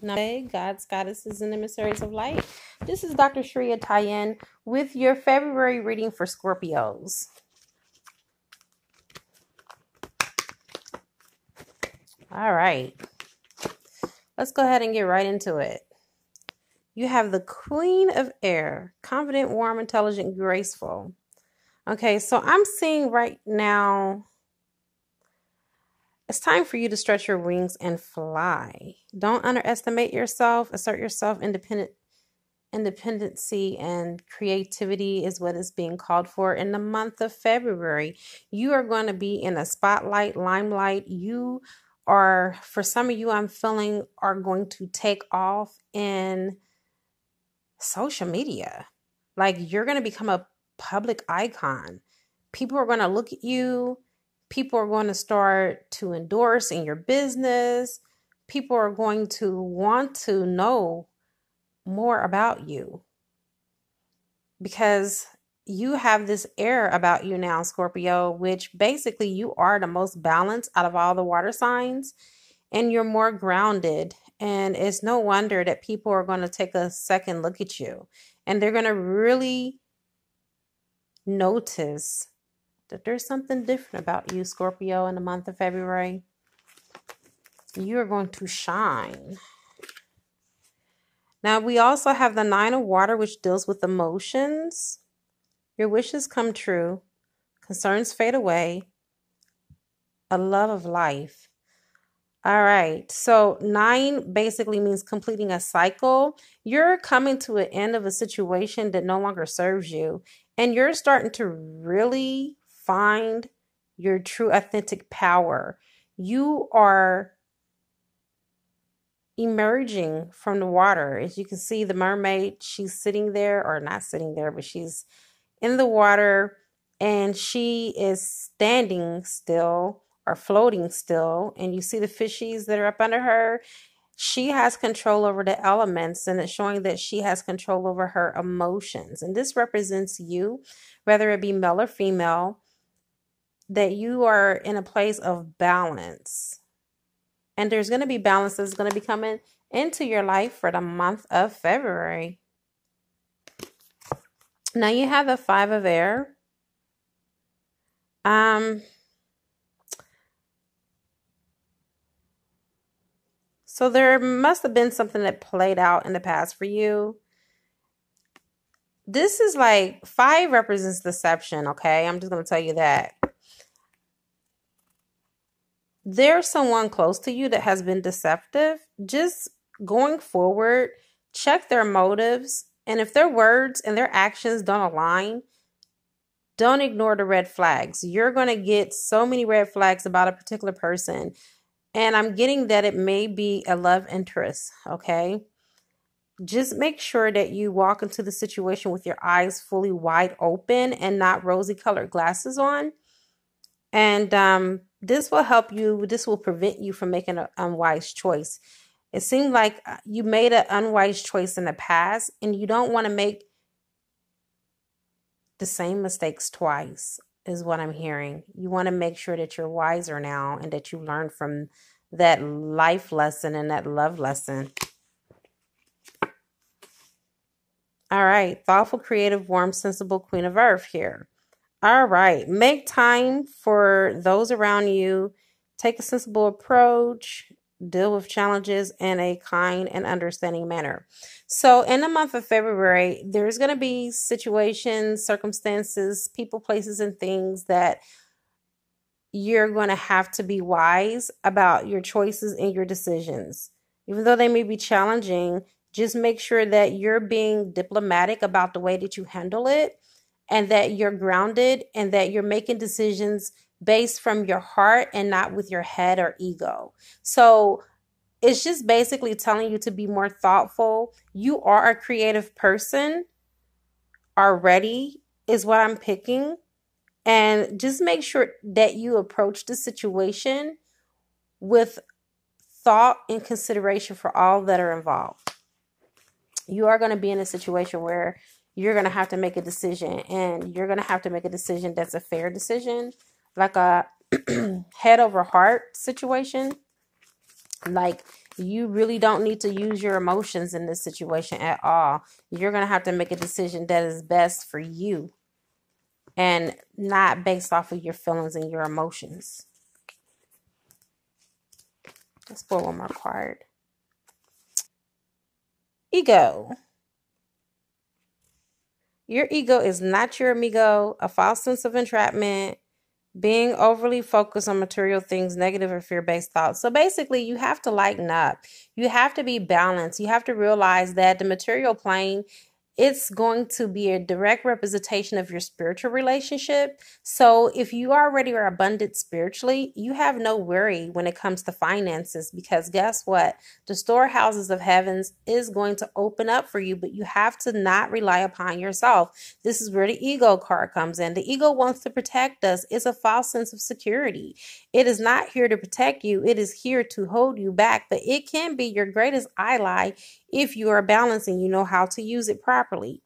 Namaste, gods, goddesses, and emissaries of light. This is Dr. Shreya Tyen with your February reading for Scorpios. All right. Let's go ahead and get right into it. You have the Queen of Air, confident, warm, intelligent, graceful. Okay, so I'm seeing right now it's time for you to stretch your wings and fly. Don't underestimate yourself. Assert yourself. Independency and creativity is what is being called for in the month of February. You are going to be in a spotlight, limelight. You are, for some of you, I'm feeling, are going to take off in social media. Like you're going to become a public icon. People are going to look at you. People are going to start to endorse in your business. People are going to want to know more about you because you have this air about you now, Scorpio, which basically you are the most balanced out of all the water signs, and you're more grounded. And it's no wonder that people are going to take a second look at you and they're going to really notice that there's something different about you, Scorpio, in the month of February. You are going to shine. Now, we also have the Nine of Water, which deals with emotions. Your wishes come true. Concerns fade away. A love of life. All right. So 9 basically means completing a cycle. You're coming to an end of a situation that no longer serves you. And you're starting to really find your true authentic power. You are emerging from the water. As you can see, the mermaid, she's sitting there, or not sitting there, but she's in the water and she is standing still or floating still. And you see the fishies that are up under her. She has control over the elements, and it's showing that she has control over her emotions. And this represents you, whether it be male or female, that you are in a place of balance. And there's going to be balance that's going to be coming into your life for the month of February. Now you have the 5 of Air. So there must have been something that played out in the past for you. This is like 5 represents deception, okay? I'm just going to tell you that. There's someone close to you that has been deceptive. Just going forward, check their motives. And if their words and their actions don't align, don't ignore the red flags. You're going to get so many red flags about a particular person. And I'm getting that it may be a love interest, okay? Just make sure that you walk into the situation with your eyes fully wide open and not rosy colored glasses on. And this will help you. This will prevent you from making an unwise choice. It seemed like you made an unwise choice in the past, and you don't want to make the same mistakes twice, is what I'm hearing. You want to make sure that you're wiser now and that you learn from that life lesson and that love lesson. All right. Thoughtful, creative, warm, sensible Queen of Earth here. All right. Make time for those around you. Take a sensible approach. Deal with challenges in a kind and understanding manner. So in the month of February, there's going to be situations, circumstances, people, places, and things that you're going to have to be wise about your choices and your decisions. Even though they may be challenging, just make sure that you're being diplomatic about the way that you handle it, and that you're grounded, and that you're making decisions based from your heart and not with your head or ego. So it's just basically telling you to be more thoughtful. You are a creative person already, is what I'm picking. And just make sure that you approach the situation with thought and consideration for all that are involved. You are going to be in a situation where you're going to have to make a decision, and you're going to have to make a decision that's a fair decision, like a head over heart situation. Like You really don't need to use your emotions in this situation at all. You're going to have to make a decision that is best for you and not based off of your feelings and your emotions. Let's pull one more card. Ego. Your ego is not your amigo. A false sense of entrapment, being overly focused on material things, negative or fear-based thoughts. So basically, you have to lighten up. You have to be balanced. You have to realize that the material plane, it's going to be a direct representation of your spiritual relationship. So if you already are abundant spiritually, you have no worry when it comes to finances, because guess what? The storehouses of heavens is going to open up for you, but you have to not rely upon yourself. This is where the ego card comes in. The ego wants to protect us. It's a false sense of security. It is not here to protect you. It is here to hold you back, but it can be your greatest ally if you are balanced and you know how to use it properly.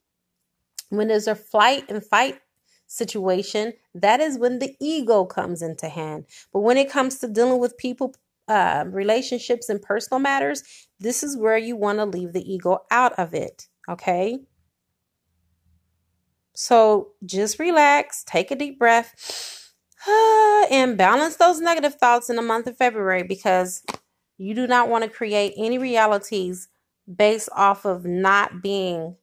When there's a flight and fight situation, that is when the ego comes into hand. But when it comes to dealing with people, relationships, and personal matters, this is where you want to leave the ego out of it. Okay? So just relax, take a deep breath, and balance those negative thoughts in the month of February, because you do not want to create any realities based off of not being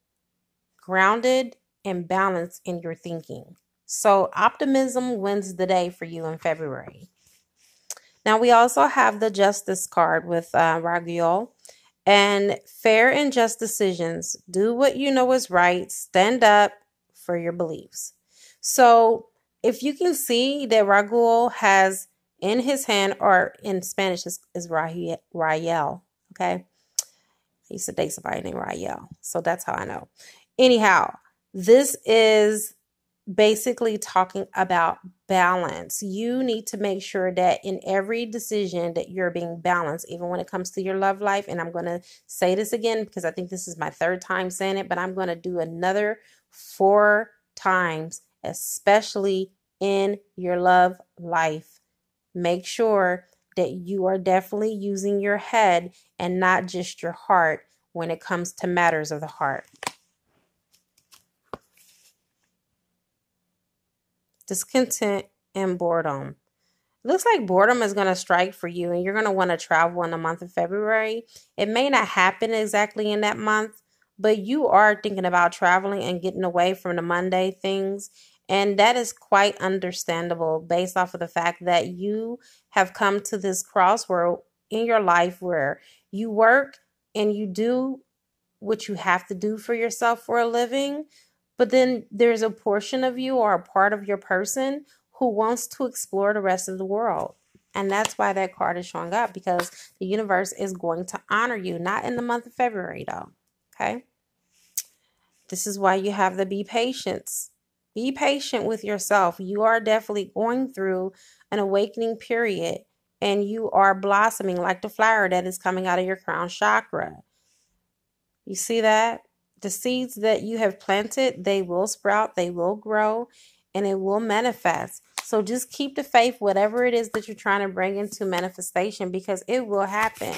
grounded and balanced in your thinking. So optimism wins the day for you in February. Now we also have the Justice card with Aurical. And fair and just decisions. Do what you know is right. Stand up for your beliefs. So if you can see that Aurical has in his hand, or in Spanish is Rael. Okay. I used to date somebody named Rael. So that's how I know. Anyhow, this is basically talking about balance. You need to make sure that in every decision that you're being balanced, even when it comes to your love life. And I'm going to say this again because I think this is my third time saying it, but I'm going to do another 4 times, especially in your love life. Make sure that you are definitely using your head and not just your heart when it comes to matters of the heart. Discontent and boredom. Looks like boredom is going to strike for you, and you're going to want to travel in the month of February. It may not happen exactly in that month, but you are thinking about traveling and getting away from the Monday things. And that is quite understandable based off of the fact that you have come to this crossroad in your life where you work and you do what you have to do for yourself for a living. But then there's a portion of you or a part of your person who wants to explore the rest of the world. And that's why that card is showing up, because the universe is going to honor you, not in the month of February though. Okay. This is why you have the be patient. Be patient with yourself. You are definitely going through an awakening period, and you are blossoming like the flower that is coming out of your crown chakra. You see that? The seeds that you have planted, they will sprout, they will grow, and it will manifest. So just keep the faith, whatever it is that you're trying to bring into manifestation, because it will happen.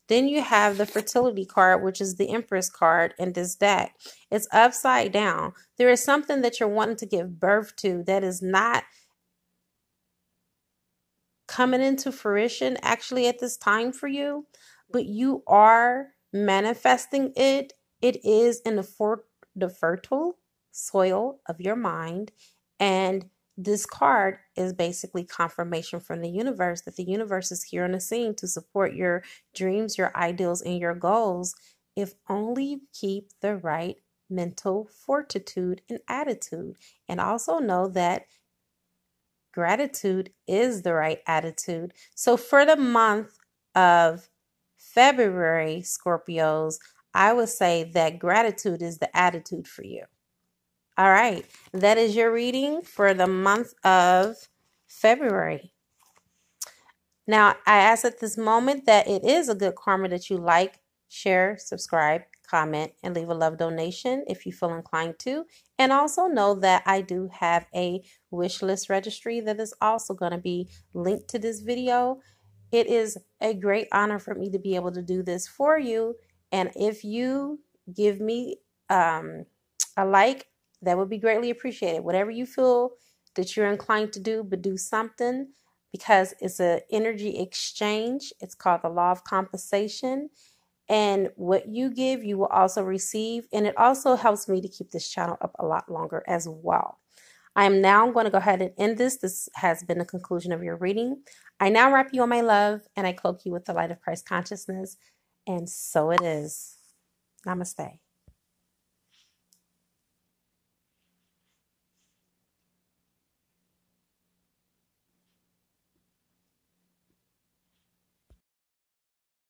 Then you have the fertility card, which is the Empress card in this deck. It's upside down. There is something that you're wanting to give birth to that is not coming into fruition actually at this time for you, but you are manifesting it. It is in the fertile soil of your mind. And this card is basically confirmation from the universe that the universe is here on the scene to support your dreams, your ideals, and your goals, if only you keep the right mental fortitude and attitude. And also know that gratitude is the right attitude. So for the month of February, Scorpios, I would say that gratitude is the attitude for you. All right. That is your reading for the month of February. Now, I ask at this moment that it is a good karma that you like, share, subscribe, comment, and leave a love donation if you feel inclined to. And also know that I do have a wish list registry that is also going to be linked to this video. It is a great honor for me to be able to do this for you. And if you give me a like, that would be greatly appreciated. Whatever you feel that you're inclined to do, but do something, because it's an energy exchange. It's called the law of compensation. And what you give, you will also receive. And it also helps me to keep this channel up a lot longer as well. I am now going to go ahead and end this. This has been the conclusion of your reading. I now wrap you on my love, and I cloak you with the light of Christ consciousness. And so it is. Namaste.